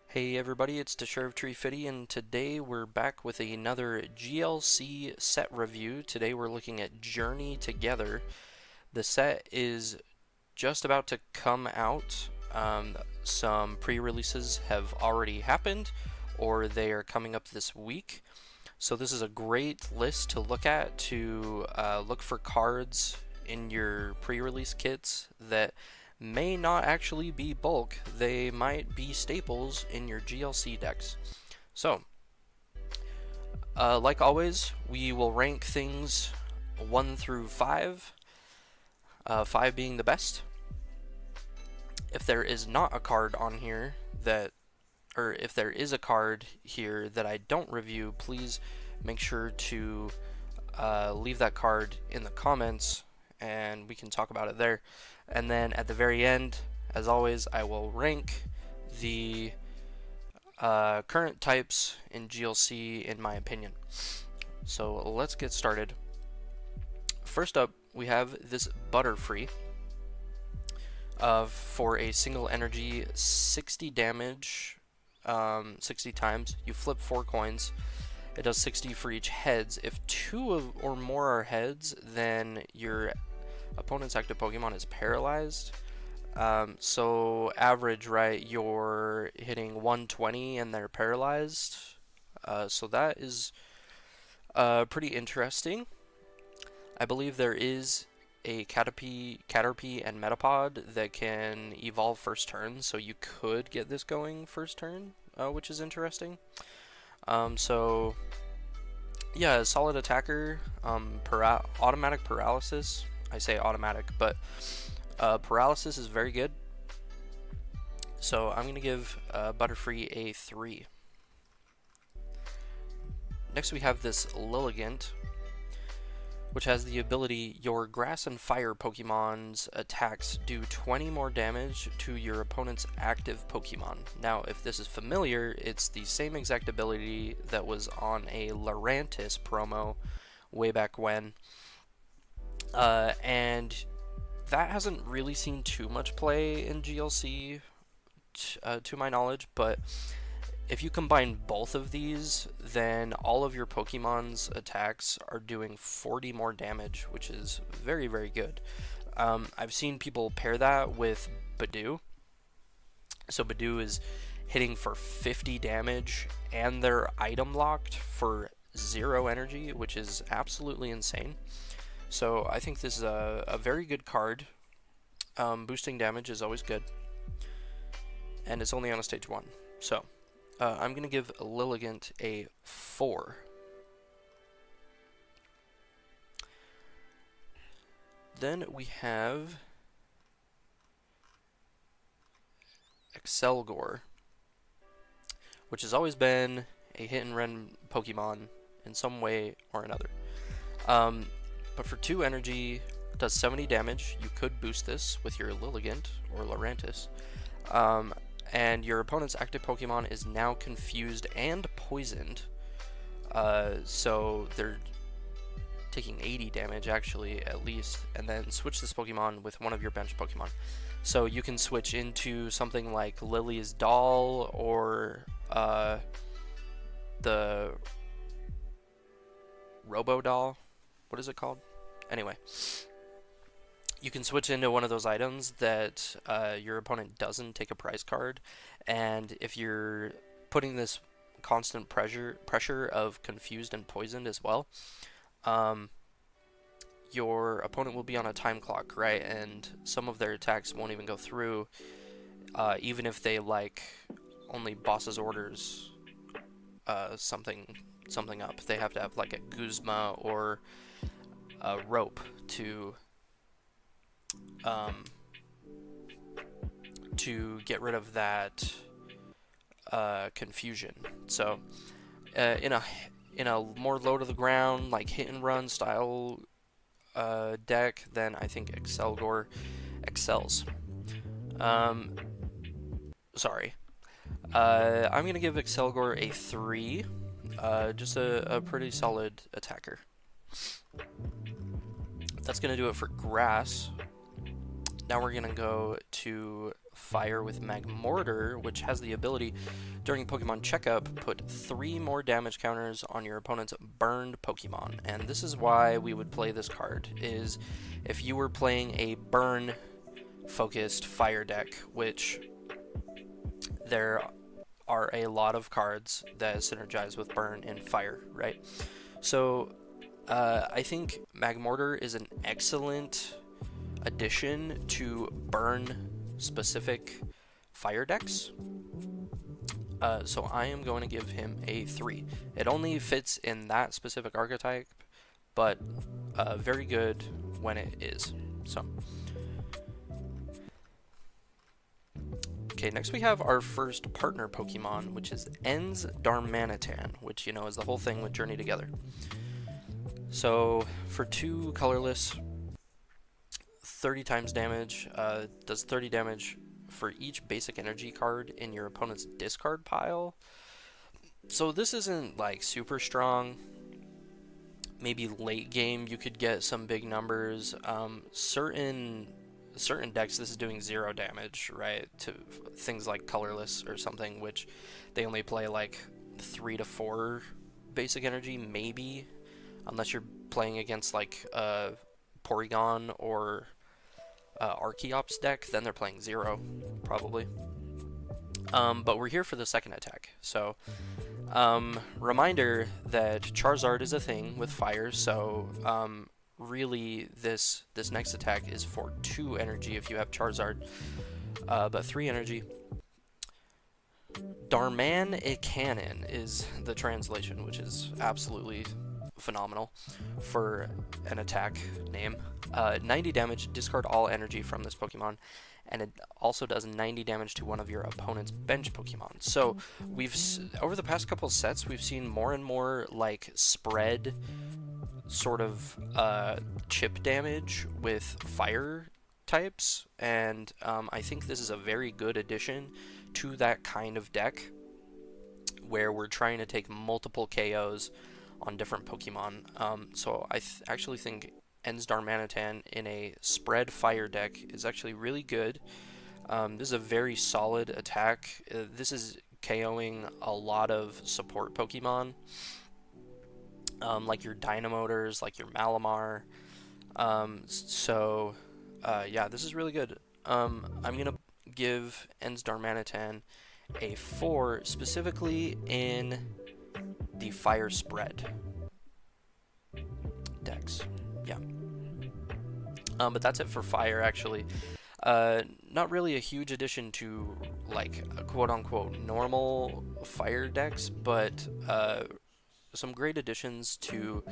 Hey everybody, it's Tree Fitty, and today we're back with another GLC set review. Today we're looking at Journey Together. The set is just about to come out. Some pre-releases have already happened, or they are coming up this week. So this is a great list to look at to look for cards in your pre-release kits that may not actually be bulk. They might be staples in your GLC decks. So, like always, we will rank things 1 through 5, 5 being the best. If there is not a card on here that, or if there is a card here that I don't review, please make sure to leave that card in the comments and we can talk about it there. And then at the very end, as always, I will rank the current types in GLC in my opinion. So let's get started. First up, we have this Butterfree. For a single energy, 60 damage, 60 times. You flip 4 coins. It does 60 for each heads. If 2 or more are heads, then your opponent's active Pokemon is paralyzed. So average, right, you're hitting 120 and they're paralyzed. So that is pretty interesting. I believe there is a Caterpie and Metapod that can evolve first turn, so you could get this going first turn, which is interesting. So yeah, solid attacker, automatic paralysis. I say automatic, but paralysis is very good. So I'm gonna give Butterfree a 3. Next we have this Lilligant, which has the ability your grass and fire Pokemon's attacks do 20 more damage to your opponent's active Pokemon. Now, if this is familiar, it's the same exact ability that was on a Lurantis promo way back when. And that hasn't really seen too much play in GLC, to my knowledge, but if you combine both of these, then all of your Pokemon's attacks are doing 40 more damage, which is very, very good. I've seen people pair that with Badoo. So Badoo is hitting for 50 damage, and they're item locked for 0 energy, which is absolutely insane. So I think this is a very good card. Boosting damage is always good. And it's only on a stage 1. So I'm going to give Lilligant a 4. Then we have Excelgor, which has always been a hit and run Pokemon in some way or another. But for 2 energy, it does 70 damage. You could boost this with your Lilligant or Lurantis. And your opponent's active Pokemon is now confused and poisoned. So they're taking 80 damage actually, at least, and then switch this Pokemon with one of your bench Pokemon. So you can switch into something like Lily's Doll or the Robo Doll. What is it called? Anyway. You can switch into one of those items that your opponent doesn't take a prize card, and if you're putting this constant pressure of confused and poisoned as well, your opponent will be on a time clock, right? And some of their attacks won't even go through, even if they like only boss's orders something up. They have to have like a Guzma or a Rope to get rid of that confusion. So in a more low to the ground, like hit and run style deck, then I think Excelgor excels. Sorry. I'm gonna give Excelgor a 3. just a pretty solid attacker. That's going to do it for grass. Now we're going to go to fire with Magmortar, which has the ability during Pokemon Checkup, put 3 more damage counters on your opponent's burned Pokemon. And this is why we would play this card, is if you were playing a burn focused fire deck, which there are a lot of cards that synergize with burn and fire, right? So I think Magmortar is an excellent addition to burn specific fire decks. So I am going to give him a 3. It only fits in that specific archetype, but very good when it is. So okay, next we have our first partner Pokemon, which is Ens Darmanitan, which, you know, is the whole thing with Journey Together. So for 2 colorless, 30 times damage, does 30 damage for each basic energy card in your opponent's discard pile. So this isn't like super strong. Maybe late game you could get some big numbers. Certain decks this is doing 0 damage, right? To things like colorless or something, which they only play like 3 to 4 basic energy, maybe, unless you're playing against like Porygon or Archeops deck, then they're playing 0, probably. But we're here for the second attack. So, reminder that Charizard is a thing with fire, so really this next attack is for 2 energy if you have Charizard, but 3 energy. Darmanitan is the translation, which is absolutely phenomenal for an attack name. 90 damage, discard all energy from this Pokemon, and it also does 90 damage to one of your opponent's bench Pokemon. So we've, over the past couple of sets, we've seen more and more like spread sort of chip damage with fire types, and I think this is a very good addition to that kind of deck where we're trying to take multiple KOs on different Pokemon. So I actually think Ens Darmanitan in a spread fire deck is actually really good. This is a very solid attack. This is KOing a lot of support Pokemon, like your Dynamotors, like your Malamar. Yeah, this is really good. I'm gonna give Ens Darmanitan a 4, specifically in the fire spread decks. Yeah. But that's it for fire, actually. Not really a huge addition to, like, quote-unquote normal fire decks, but some great additions to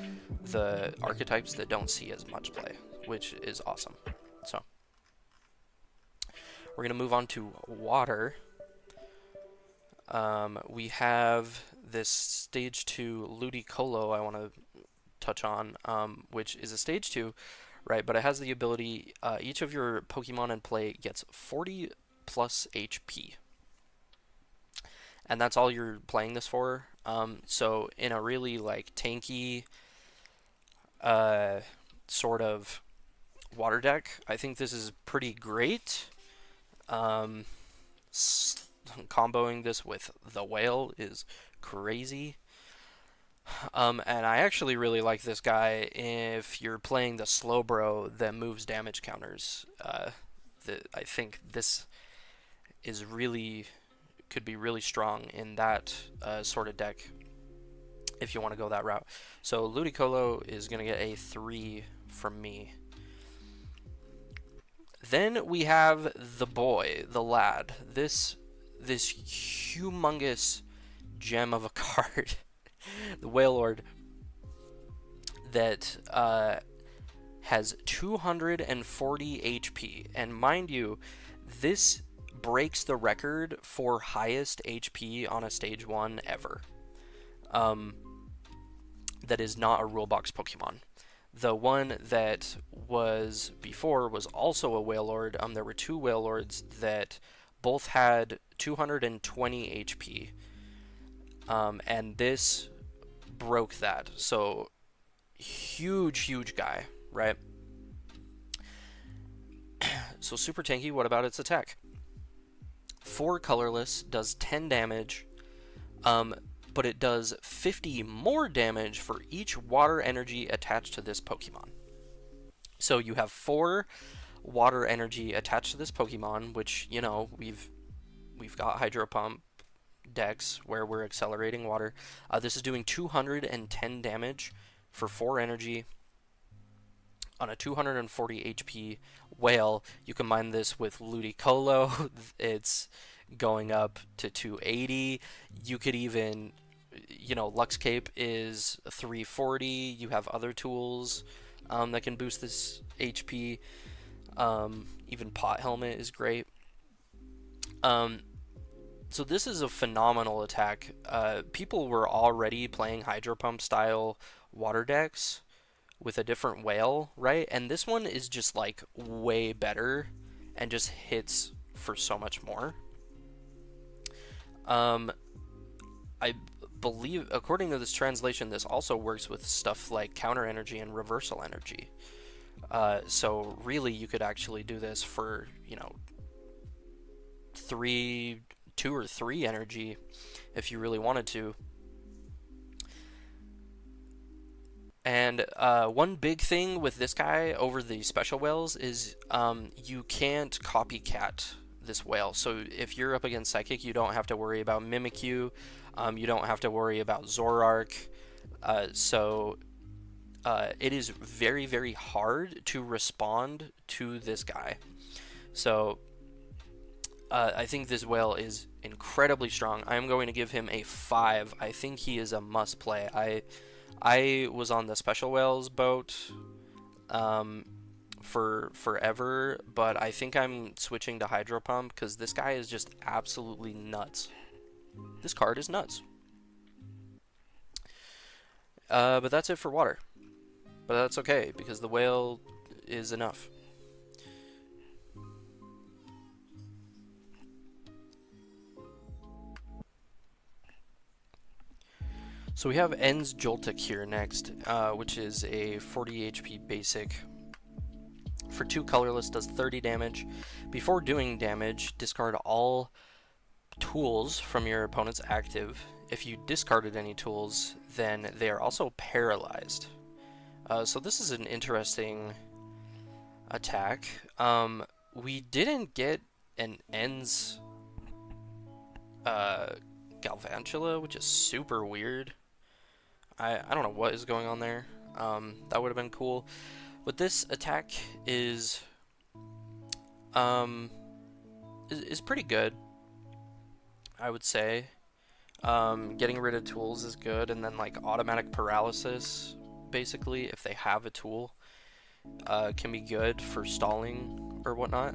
the archetypes that don't see as much play, which is awesome. So we're going to move on to water. We have this stage 2 Ludicolo I want to touch on, which is a stage 2, right? But it has the ability, each of your Pokemon in play gets 40 plus HP. And that's all you're playing this for. So in a really like tanky sort of water deck, I think this is pretty great. Comboing this with the whale is crazy. And I actually really like this guy if you're playing the Slowbro that moves damage counters. I think this is really, could be really strong in that sort of deck if you want to go that route. So Ludicolo is going to get a 3 from me. Then we have the boy, the lad. This humongous gem of a card, the Wailord, that has 240 HP. And mind you, this breaks the record for highest HP on a stage 1 ever. That is not a rule box Pokemon. The one that was before was also a Wailord. There were 2 Wailords that both had 220 HP. And this broke that. So huge guy, right? So super tanky. What about its attack? 4 colorless, does 10 damage, but it does 50 more damage for each water energy attached to this Pokemon. So you have 4 water energy attached to this Pokemon, which, you know, we've got Hydro Pump decks where we're accelerating water. This is doing 210 damage for 4 energy on a 240 HP whale. You combine this with Ludicolo, it's going up to 280. You could even, you know, Luxcape is 340. You have other tools that can boost this HP. Even Pot Helmet is great. So this is a phenomenal attack. People were already playing Hydro Pump style water decks with a different whale, right? And this one is just like way better and just hits for so much more. I believe, according to this translation, this also works with stuff like counter energy and reversal energy. So really, you could actually do this for, you know, 2 or 3 energy if you really wanted to. And one big thing with this guy over the special whales is you can't copycat this whale. So if you're up against Psychic, you don't have to worry about Mimikyu. You don't have to worry about Zoroark. It is very hard to respond to this guy. So I think this whale is incredibly strong. I'm going to give him a 5. I think he is a must play. I was on the special whales boat for forever, but I think I'm switching to Hydro Pump because this guy is just absolutely nuts. This card is nuts. But that's it for water. But that's okay because the whale is enough. So we have En's Joltik here next, which is a 40 HP basic. For 2 colorless, does 30 damage. Before doing damage, discard all tools from your opponent's active. If you discarded any tools, then they are also paralyzed. So this is an interesting attack. We didn't get an En's Galvantula, which is super weird. I don't know what is going on there. That would have been cool. But this attack is pretty good, I would say. Getting rid of tools is good, and then like automatic paralysis, basically, if they have a tool, can be good for stalling or whatnot.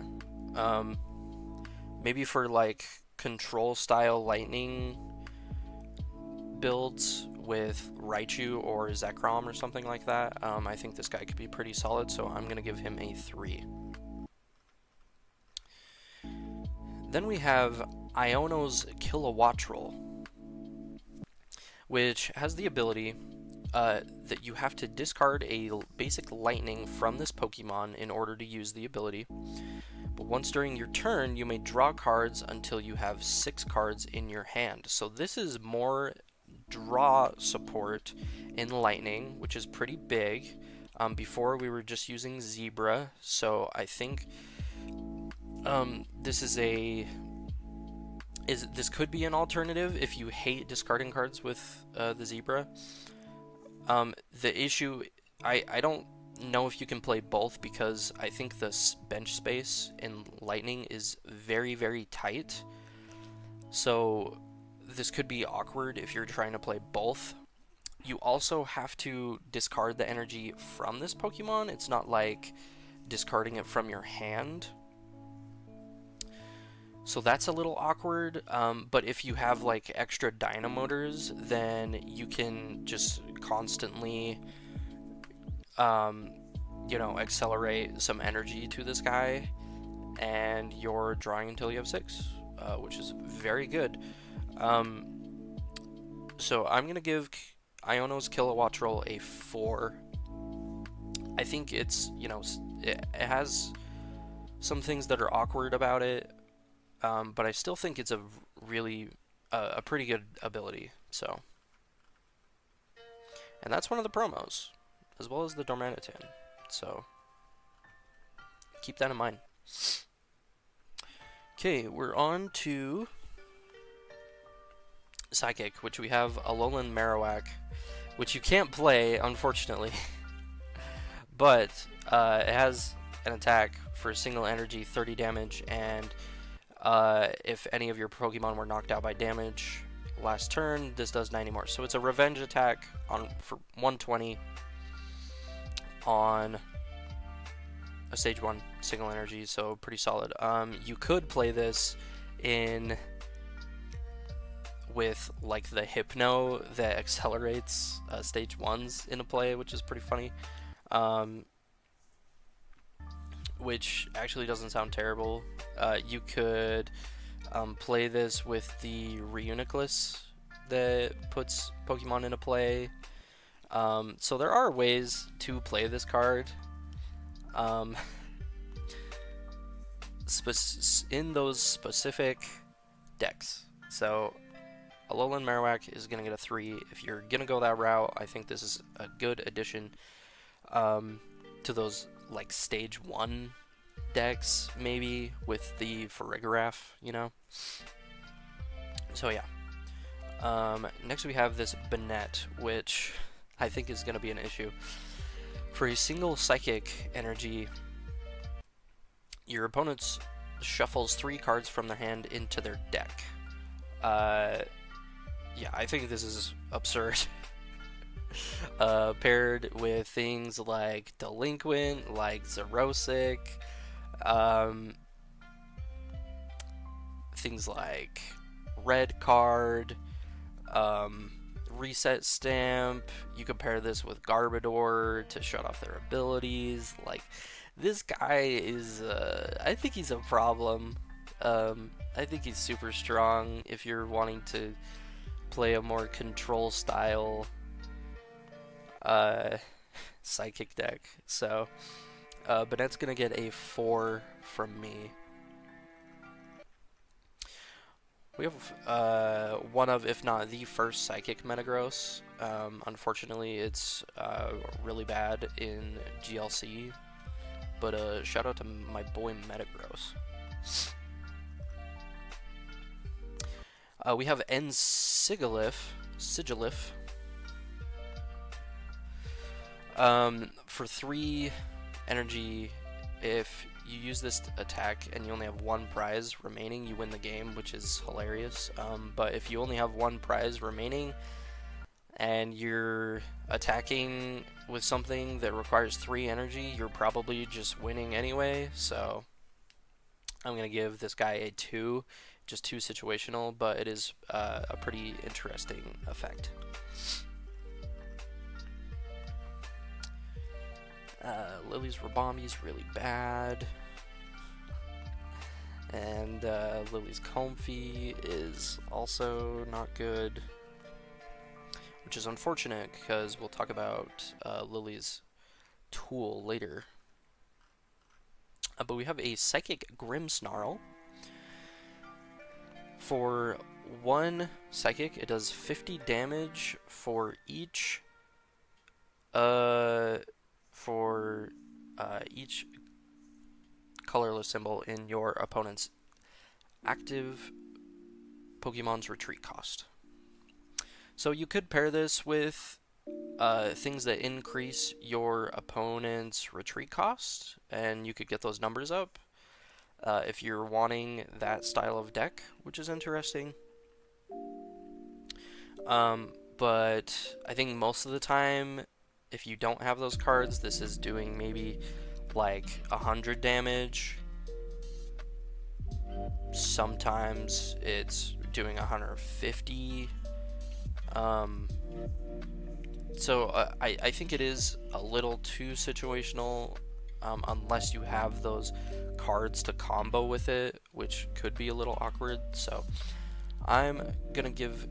Maybe for like control style lightning builds with Raichu or Zekrom or something like that. I think this guy could be pretty solid, so I'm going to give him a 3. Then we have Iono's Kilowattrel, which has the ability that you have to discard a basic lightning from this Pokemon in order to use the ability. But once during your turn, you may draw cards until you have 6 cards in your hand. So this is more draw support in Lightning, which is pretty big. Before we were just using Zebra, so I think this could be an alternative if you hate discarding cards with the Zebra. The issue, I don't know if you can play both because I think the bench space in Lightning is very tight. So this could be awkward if you're trying to play both. You also have to discard the energy from this Pokemon. It's not like discarding it from your hand. So that's a little awkward, but if you have like extra Dynamotors, then you can just constantly, you know, accelerate some energy to this guy, and you're drawing until you have 6, which is very good. So I'm gonna give Iono's Kilowatt Roll a 4. I think it's, you know, it has some things that are awkward about it, but I still think it's a really a pretty good ability. So, and that's one of the promos, as well as the Dormanitan. So keep that in mind. Okay, we're on to Psychic, which we have Alolan Marowak, which you can't play, unfortunately. But it has an attack for a single energy, 30 damage, and if any of your Pokemon were knocked out by damage last turn, this does 90 more. So it's a revenge attack for 120 on a stage 1 single energy, so pretty solid. You could play this in with like the Hypno that accelerates stage 1s into play, which is pretty funny. Which actually doesn't sound terrible. You could play this with the Reuniclus that puts Pokemon into play. So there are ways to play this card. In those specific decks. So Alolan Marowak is going to get a 3. If you're going to go that route, I think this is a good addition to those like stage 1 decks, maybe with the Farigiraf, you know. So yeah. Next we have this Banette, which I think is going to be an issue. For a single Psychic energy, your opponent shuffles 3 cards from their hand into their deck. Yeah, I think this is absurd. Paired with things like Delinquent, like Xerosic, things like Red Card, Reset Stamp. You compare this with Garbodor to shut off their abilities. Like, this guy is, I think he's a problem. I think he's super strong if you're wanting to play a more control style Psychic deck. So Banette's gonna get a 4 from me. We have one of, if not the first, Psychic Metagross. Unfortunately, it's really bad in GLC, but shout out to my boy Metagross. We have Sigilif. For 3 energy, if you use this attack and you only have 1 prize remaining, you win the game, which is hilarious. But if you only have 1 prize remaining and you're attacking with something that requires 3 energy, you're probably just winning anyway. So I'm going to give this guy a 2, just too situational, but it is a pretty interesting effect. Lily's Rabambi is really bad, and Lily's Comfy is also not good, which is unfortunate because we'll talk about Lily's Tool later. But we have a Psychic Grimmsnarl. For 1 Psychic, it does 50 damage for each colorless symbol in your opponent's active Pokemon's retreat cost. So you could pair this with things that increase your opponent's retreat cost, and you could get those numbers up if you're wanting that style of deck, which is interesting. But I think most of the time, if you don't have those cards, this is doing maybe like 100 damage. Sometimes it's doing 150. So I think it is a little too situational, unless you have those cards to combo with it, which could be a little awkward. So I'm gonna give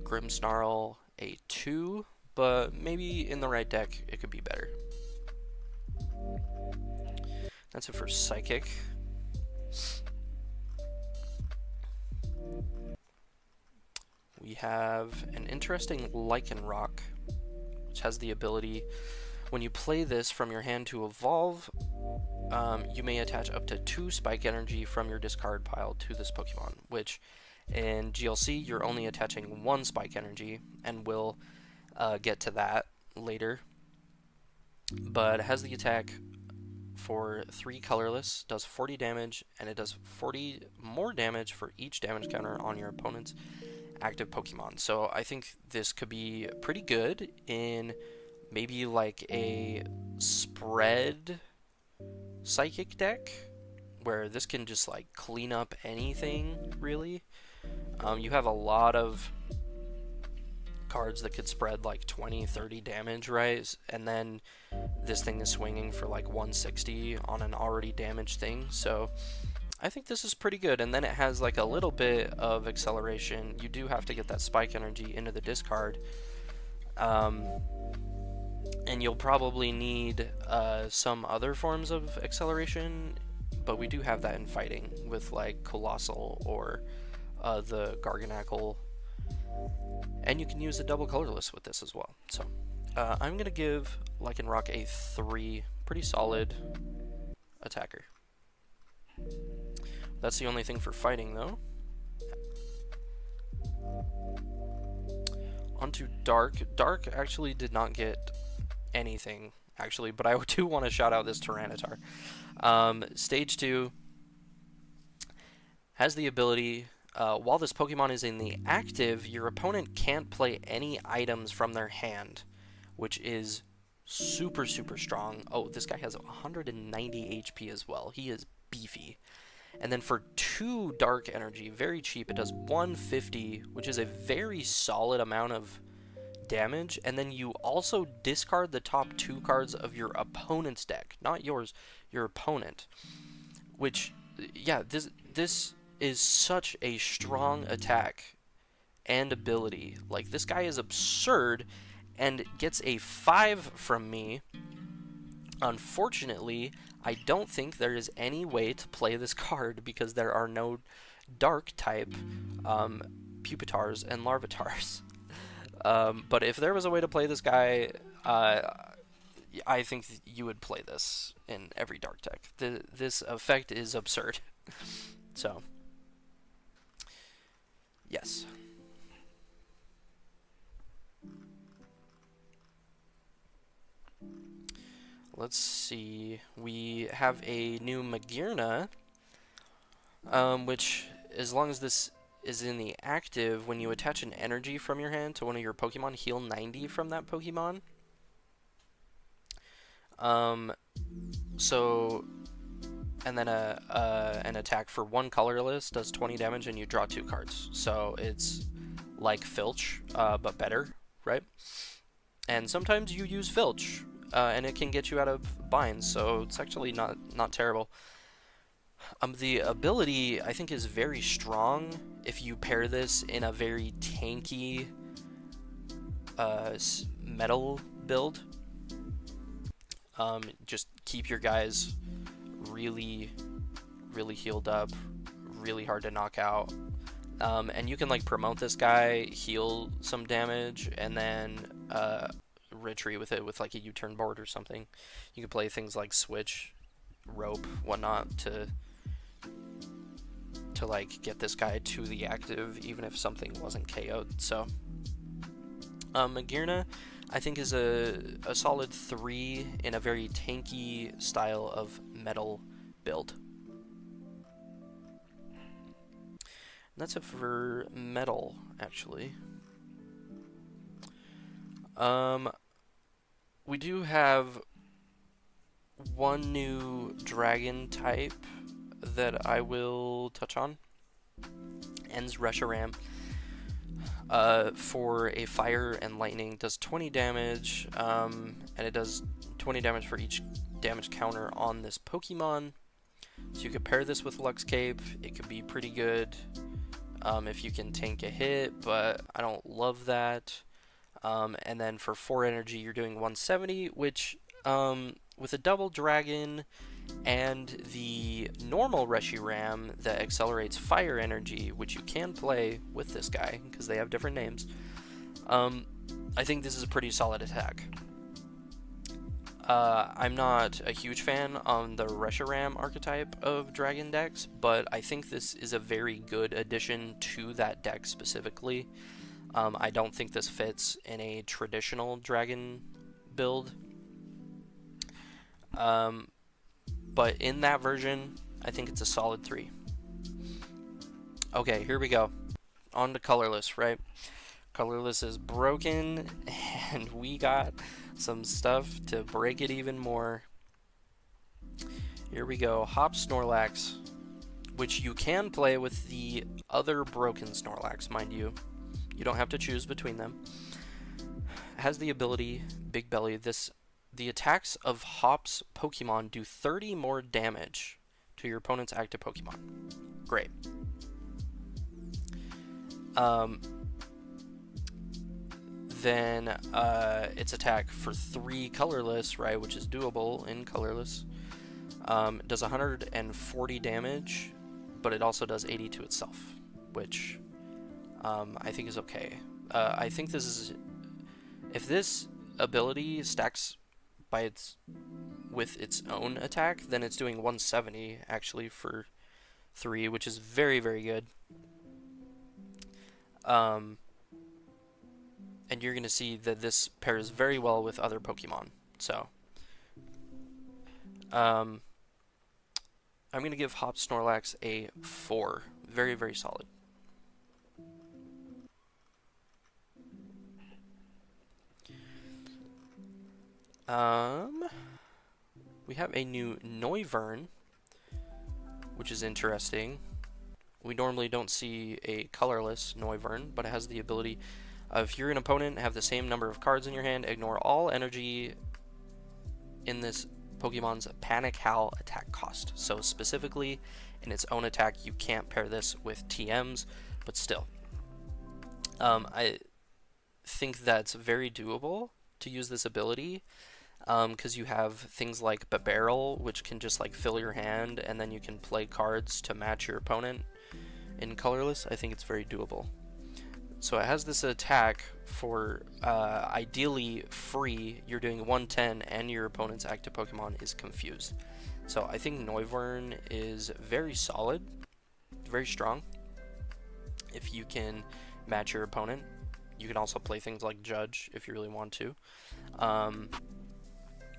Grimmsnarl a 2. but maybe in the right deck it could be better. That's it for Psychic. We have an interesting Lycanroc, which has the ability, when you play this from your hand to evolve, you may attach up to 2 Spike Energy from your discard pile to this Pokemon, which in GLC you're only attaching 1 Spike Energy, and we'll get to that later. But it has the attack for 3 colorless, does 40 damage, and it does 40 more damage for each damage counter on your opponent's active Pokemon. So I think this could be pretty good in maybe like a spread Psychic deck, where this can just like clean up anything, really. You have a lot of cards that could spread like 20-30 damage, right? And then this thing is swinging for like 160 on an already damaged thing, so I think this is pretty good. And then it has like a little bit of acceleration. You do have to get that Spike Energy into the discard, and you'll probably need some other forms of acceleration, but we do have that in fighting with like Colossal or the Garganacl, and you can use the double colorless with this as well. So I'm gonna give Lycanroc a 3, pretty solid attacker. That's the only thing for fighting though. Onto Dark. Dark actually did not get anything, actually, but I do want to shout out this Tyranitar. Stage 2 has the ability, while this Pokemon is in the active, your opponent can't play any items from their hand, which is super, super strong. Oh, this guy has 190 HP as well. He is beefy. And then for 2 Dark Energy, very cheap, it does 150, which is a very solid amount of damage. And then you also discard the top 2 cards of your opponent's deck, not yours, your opponent. Which, yeah, this is such a strong attack and ability. Like, this guy is absurd and gets a 5 from me. Unfortunately, I don't think there is any way to play this card because there are no Dark type Pupitars and Larvitars. But if there was a way to play this guy, I think you would play this in every Dark deck. This effect is absurd. So, yes. Let's see. We have a new Magearna, which, as long as this is in the active, when you attach an energy from your hand to one of your Pokemon, heal 90 from that Pokemon. And then an attack for 1 colorless does 20 damage, and you draw 2 cards. So it's like Filch, but better, right? And sometimes you use Filch, and it can get you out of binds, so it's actually not terrible. The ability, I think, is very strong if you pair this in a very tanky metal build. Just keep your guys really, really healed up, really hard to knock out. And you can like promote this guy, heal some damage, and then retreat with it with like a U-turn board or something. You can play things like Switch, Rope, whatnot to like get this guy to the active even if something wasn't KO'd. So Magearna, I think, is a solid 3 in a very tanky style of metal build. And that's it for metal, actually. We do have one new dragon type that I will touch on. Ends Reshiram. For a fire and lightning, does 20 damage, and it does 20 damage for each damage counter on this Pokemon. So you could pair this with Lux Cape. It could be pretty good if you can tank a hit, but I don't love that. And then for 4 energy, you're doing 170, which with a double dragon and the normal Reshiram that accelerates fire energy, which you can play with this guy because they have different names, I think this is a pretty solid attack. I'm not a huge fan on the Reshiram archetype of dragon decks, but I think this is a very good addition to that deck specifically. I don't think this fits in a traditional dragon build. But in that version, I think it's a solid 3. Okay, here we go. On to colorless, right? Colorless is broken, and we got some stuff to break it even more. Here we go. Hop Snorlax, which you can play with the other broken Snorlax, mind you. You don't have to choose between them. Has the ability, Big Belly, the attacks of Hop's Pokemon do 30 more damage to your opponent's active Pokemon. Great. Then its attack for 3 colorless, right, which is doable in colorless, does 140 damage, but it also does 80 to itself, which I think is okay. I think this is, if this ability stacks with its own attack, then it's doing 170 actually for 3, which is very, very good. And you're going to see that this pairs very well with other Pokemon. So, I'm going to give Hop Snorlax a 4. Very, very solid. We have a new Noivern, which is interesting. We normally don't see a colorless Noivern, but it has the ability of, if you're an opponent, have the same number of cards in your hand, ignore all energy in this Pokemon's Panic Howl attack cost. So specifically, in its own attack, you can't pair this with TMs, but still. I think that's very doable to use this ability, because you have things like Barrel, which can just like fill your hand, and then you can play cards to match your opponent in colorless. I think it's very doable. So it has this attack for ideally free. You're doing 110 and your opponent's active Pokemon is confused. So I think Noivern is very solid, very strong. If you can match your opponent, you can also play things like Judge if you really want to.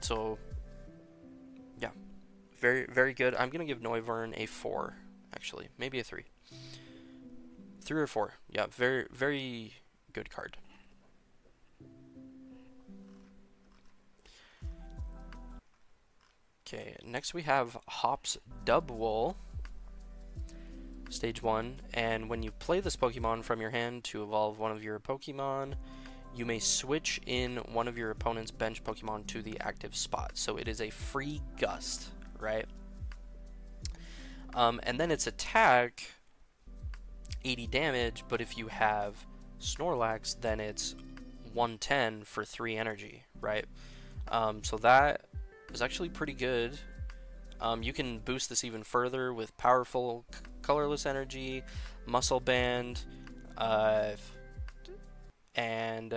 So yeah, very, very good. I'm gonna give Noivern a 4, actually, maybe a 3. 3 or 4. Yeah, very, very good card. Okay, next we have Hop's Dubwool, Stage 1, and when you play this Pokemon from your hand to evolve one of your Pokemon, you may switch in one of your opponent's bench Pokemon to the active spot. So it is a free Gust, right? And then its attack, 80 damage, but if you have Snorlax, then it's 110 for 3 energy, right? So that is actually pretty good. You can boost this even further with powerful colorless energy, Muscle Band, and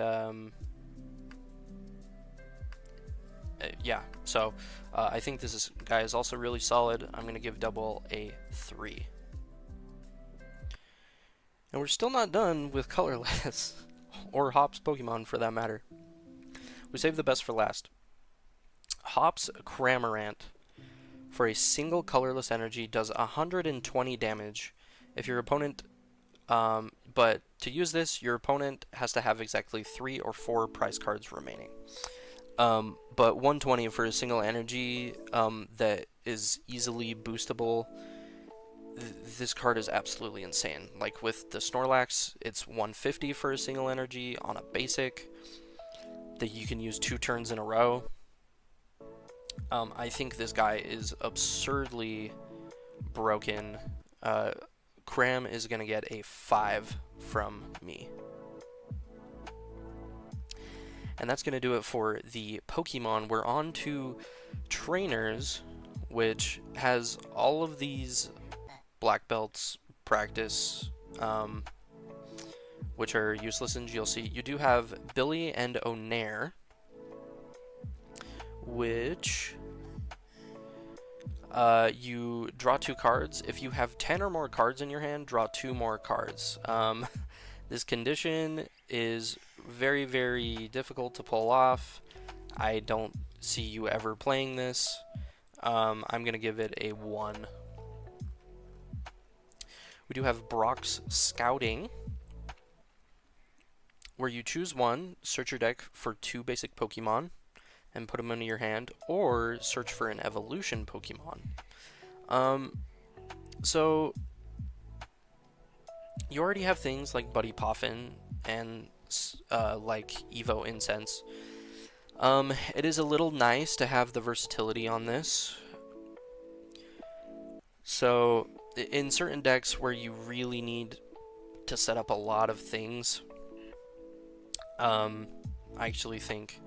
yeah. So I think this guy is also really solid. I'm gonna give Dubwool a 3. And we're still not done with colorless, or Hop's Pokemon for that matter. We saved the best for last. Hop's Cramorant, for a single colorless energy, does 120 damage. If your opponent, but to use this, your opponent has to have exactly 3 or 4 prize cards remaining. But 120 for a single energy that is easily boostable. This card is absolutely insane. Like with the Snorlax, it's 150 for a single energy on a basic that you can use 2 turns in a row. I think this guy is absurdly broken. Cram is going to get a 5 from me. And that's going to do it for the Pokemon. We're on to trainers, which has all of these black belts practice, which are useless in GLC. You do have Billy and Onair, which you draw 2 cards. If you have 10 or more cards in your hand, draw 2 more cards. This condition is very, very difficult to pull off. I don't see you ever playing this. I'm going to give it a 1. We do have Brock's Scouting, where you choose one, search your deck for 2 basic Pokemon, and put them into your hand, or search for an evolution Pokemon. So you already have things like Buddy Poffin and like Evo Incense. It is a little nice to have the versatility on this. So in certain decks where you really need to set up a lot of things, I actually think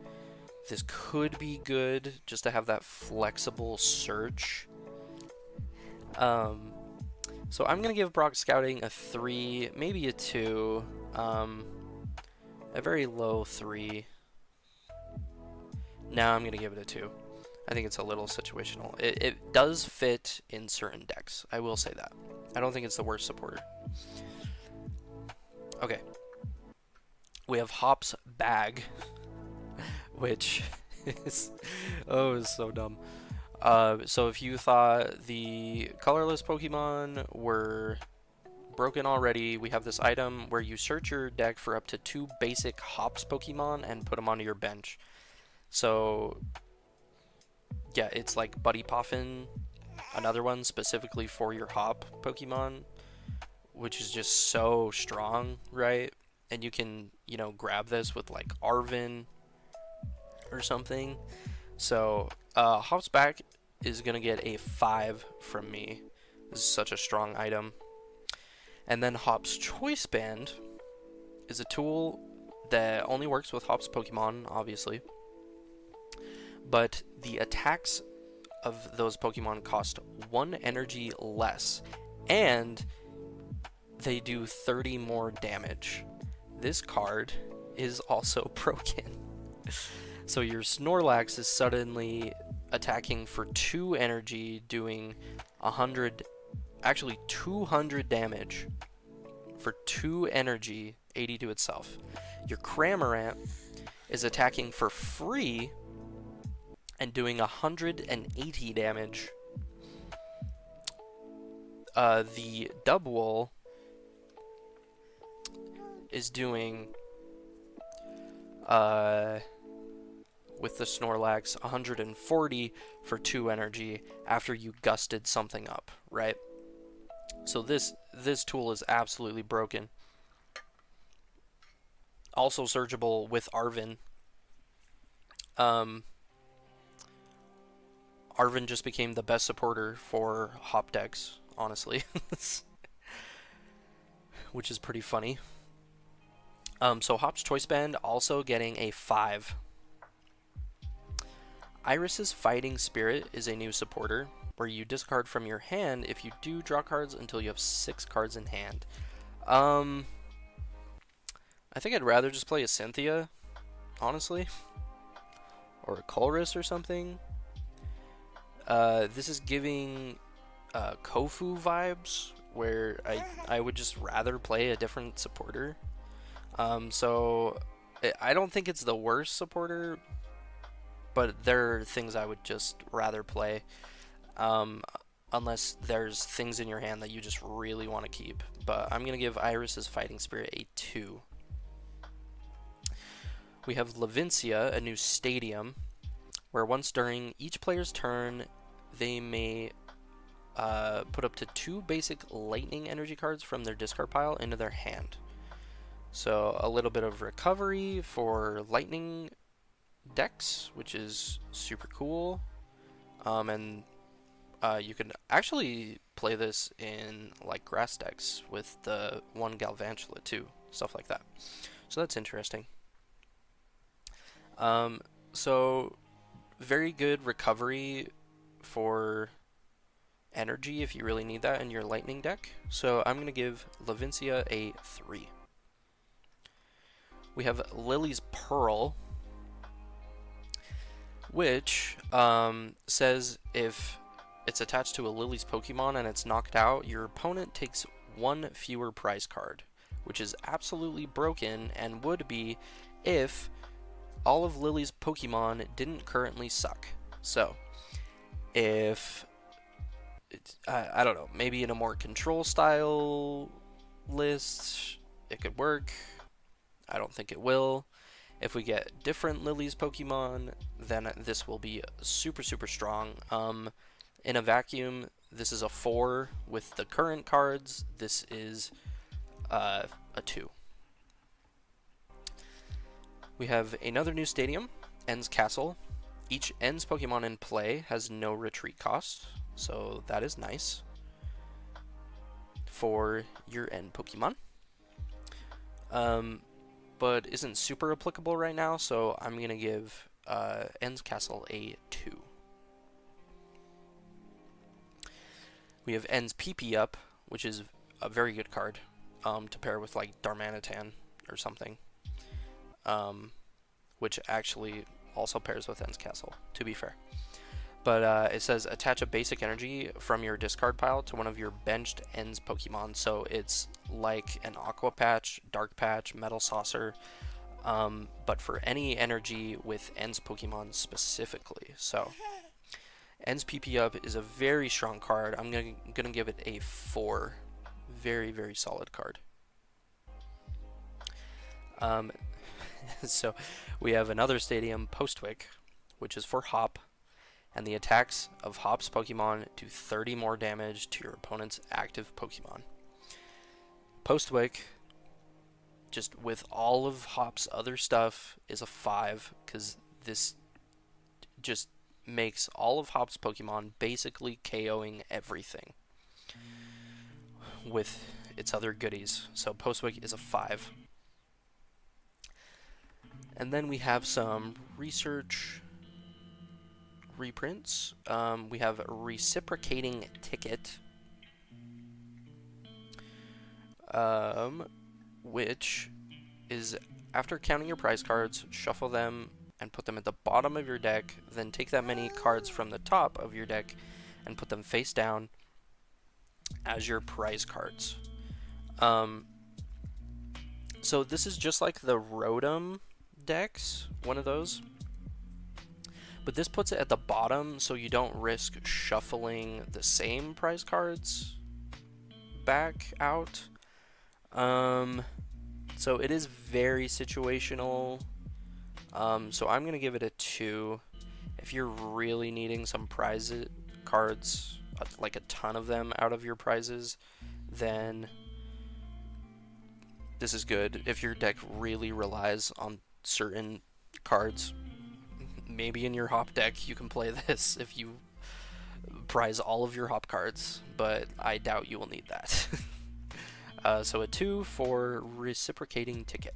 this could be good just to have that flexible search. So I'm going to give Brock Scouting a 3, maybe a 2, a very low 3. Now I'm going to give it a 2. I think it's a little situational. It does fit in certain decks, I will say that. I don't think it's the worst supporter. Okay. We have Hop's Bag, which is, oh, it's so dumb. So if you thought the colorless Pokemon were broken already, we have this item where you search your deck for up to 2 basic Hops Pokemon and put them onto your bench. So yeah, it's like Buddy Poffin, another one specifically for your Hop Pokemon, which is just so strong, right? And you can, you know, grab this with like Arvin or something. So Hop's Back is going to get a 5 from me. This is such a strong item. And then Hop's Choice Band is a tool that only works with Hop's Pokemon, obviously. But the attacks of those Pokemon cost 1 energy less, and they do 30 more damage. This card is also broken. So your Snorlax is suddenly attacking for 2 energy, doing 100, actually 200 damage for 2 energy, 80 to itself. Your Cramorant is attacking for free and doing 180 damage. The Dubwool is doing, with the Snorlax, 140 for 2 energy after you gusted something up, right? So this tool is absolutely broken. Also searchable with Arvin. Arvin just became the best supporter for Hop decks, honestly. Which is pretty funny. So Hop's Choice Band also getting a 5. Iris's Fighting Spirit is a new supporter, where you discard from your hand if you do draw cards until you have 6 cards in hand. I think I'd rather just play a Cynthia, honestly. Or a Colress or something. This is giving Kofu vibes, where I would just rather play a different supporter. So I don't think it's the worst supporter, but there are things I would just rather play, unless there's things in your hand that you just really want to keep. But I'm going to give Iris's Fighting Spirit a 2. We have Levincia, a new stadium, where once during each player's turn, they may put up to 2 basic lightning energy cards from their discard pile into their hand. So a little bit of recovery for lightning decks, which is super cool. And you can actually play this in like grass decks with the 1 Galvantula too, stuff like that. So that's interesting. Um, so very good recovery for energy if you really need that in your lightning deck. So I'm going to give Lavincia a 3. We have Lily's Pearl, which says if it's attached to a Lily's Pokemon and it's knocked out, your opponent takes 1 fewer prize card, which is absolutely broken and would be if all of Lily's Pokemon didn't currently suck. So, if I don't know, maybe in a more control style list, it could work. I don't think it will. If we get different Lily's Pokemon, then this will be super, super strong. In a vacuum, this is a 4 with the current cards. This is a 2. We have another new stadium, End's Castle. Each End's Pokemon in play has no retreat cost, so that is nice for your End Pokemon. But isn't super applicable right now, so I'm going to give End's Castle a 2. We have End's PP up, which is a very good card to pair with like Darmanitan or something, which actually also pairs with End's Castle, to be fair. But it says attach a basic energy from your discard pile to one of your benched End's Pokemon. So it's like an Aqua Patch, Dark Patch, Metal Saucer, but for any energy with End's Pokemon specifically. So End's PP Up is a very strong card. I'm gonna give it a 4. Very, very solid card. So we have another stadium, Postwick, which is for Hop, and the attacks of Hop's Pokemon do 30 more damage to your opponent's active Pokemon. Postwick, just with all of Hop's other stuff, is a 5, because this just makes all of Hop's Pokemon basically KOing everything with its other goodies. So Postwick is a 5. And then we have some research reprints. We have a Reciprocating Ticket, which is after counting your prize cards, shuffle them and put them at the bottom of your deck, then take that many cards from the top of your deck and put them face down as your prize cards. So this is just like the Rotom decks, one of those. But this puts it at the bottom so you don't risk shuffling the same prize cards back out. So it is very situational. So I'm going to give it a 2. If you're really needing some prize cards, like a ton of them out of your prizes, then this is good. If your deck really relies on certain cards, maybe in your Hop deck you can play this if you prize all of your Hop cards, but I doubt you will need that. So a 2 for Reciprocating Ticket.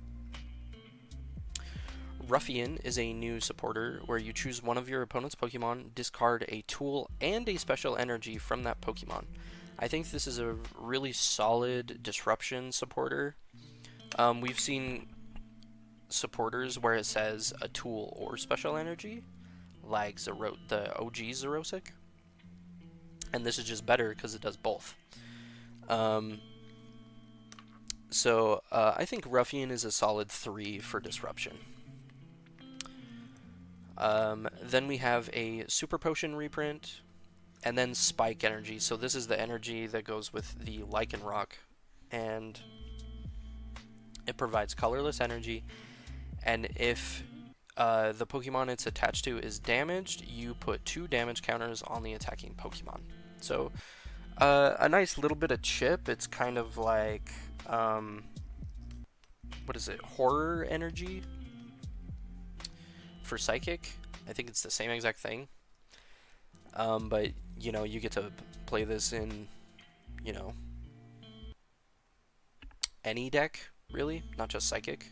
Ruffian is a new supporter where you choose one of your opponent's Pokemon, discard a tool and a special energy from that Pokemon. I think this is a really solid disruption supporter. We've seen supporters where it says a tool or special energy, like the OG Xerosic, and this is just better because it does both. So I think Ruffian is a solid 3 for disruption. Then we have a Super Potion reprint, and then Spike Energy. So this is the energy that goes with the Lycanroc, and it provides colorless energy. And if the Pokemon it's attached to is damaged, you put 2 damage counters on the attacking Pokemon. So a nice little bit of chip. It's kind of like what is it? Horror Energy for Psychic. I think it's the same exact thing. But you know, you get to play this in, you know, any deck really, not just Psychic.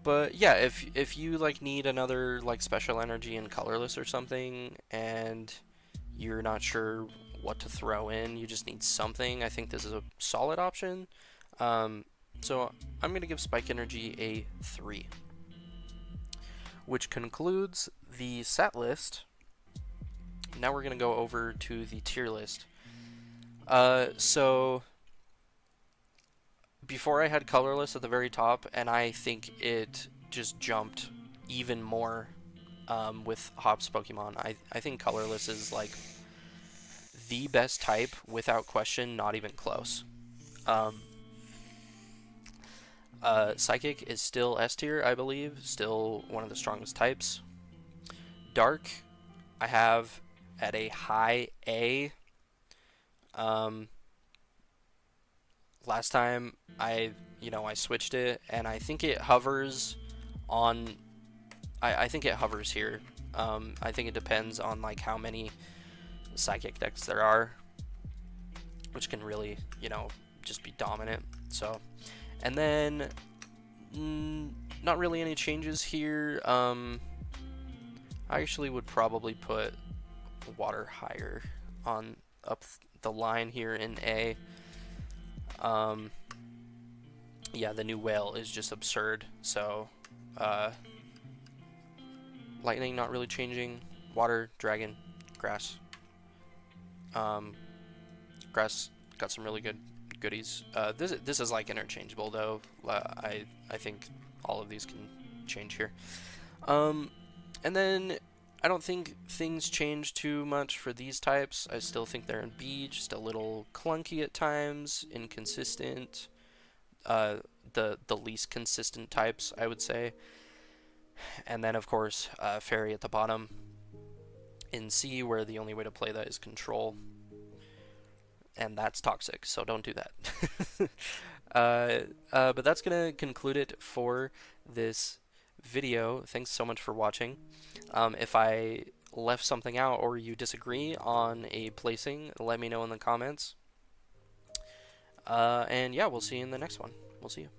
But yeah, if you like need another like special energy and colorless or something, and you're not sure what to throw in, you just need something, I think this is a solid option. Um, so I'm gonna give Spike Energy a 3, which concludes the set list. Now we're gonna go over to the tier list. So before I had colorless at the very top, and I think it just jumped even more with Hop's Pokemon. I think colorless is like the best type without question, not even close. Um, Psychic is still S tier, I believe, still one of the strongest types. Dark, I have at a high A. Um, Last time I switched it, and I think it hovers on. I think it hovers here. I think it depends on like how many psychic decks there are, which can really just be dominant. So, and then not really any changes here. I actually would probably put water higher on up the line here in A. Yeah, the new whale is just absurd. So, lightning not really changing. Water, dragon, grass. Grass got some really good goodies. This is like interchangeable though. I think all of these can change here. And then I don't think things change too much for these types. I still think they're in B, just a little clunky at times, inconsistent. The least consistent types, I would say. And then of course, fairy at the bottom in C, where the only way to play that is control, and that's toxic, so don't do that. But that's gonna conclude it for this video. Thanks so much for watching. If I left something out or you disagree on a placing, let me know in the comments. And yeah, we'll see you in the next one. We'll see you.